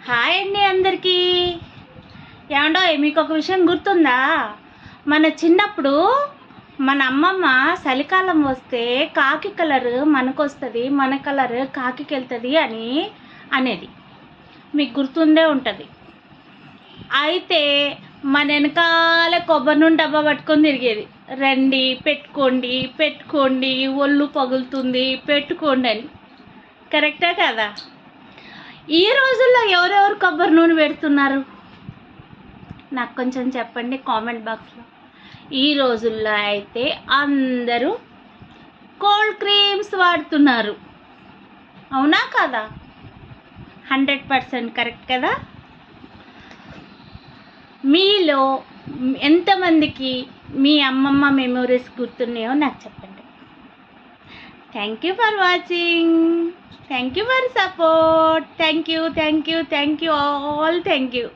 Hi అండి అందరికీ. ఏమండో మీకు ఒక విషయం గుర్తుందా? మన చిన్నప్పుడు మన అమ్మమ్మ చలికాలం వస్తే కాకి కలర్ మనకొస్తుంది, మన కలర్ కాకికి వెళ్తుంది అని అనేది మీకు గుర్తుండే ఉంటుంది. అయితే మన వెనకాల కొబ్బరి నూనె డబ్బా పట్టుకొని తిరిగేది, రండి పెట్టుకోండి పెట్టుకోండి ఒళ్ళు పగులుతుంది పెట్టుకోండి అని. కరెక్టా కదా? ఈ రోజుల్లో ఎవరెవరు కొబ్బరి నూనె పెడుతున్నారు నాకు కొంచెం చెప్పండి కామెంట్ బాక్స్లో. ఈ రోజుల్లో అయితే అందరూ కోల్డ్ క్రీమ్స్ వాడుతున్నారు, అవునా కదా? 100% కరెక్ట్ కదా? మీలో ఎంతమందికి మీ అమ్మమ్మ మెమొరీస్ గుర్తున్నాయో నాకు చెప్పండి. Thank you for watching, thank you for support, thank you all, thank you.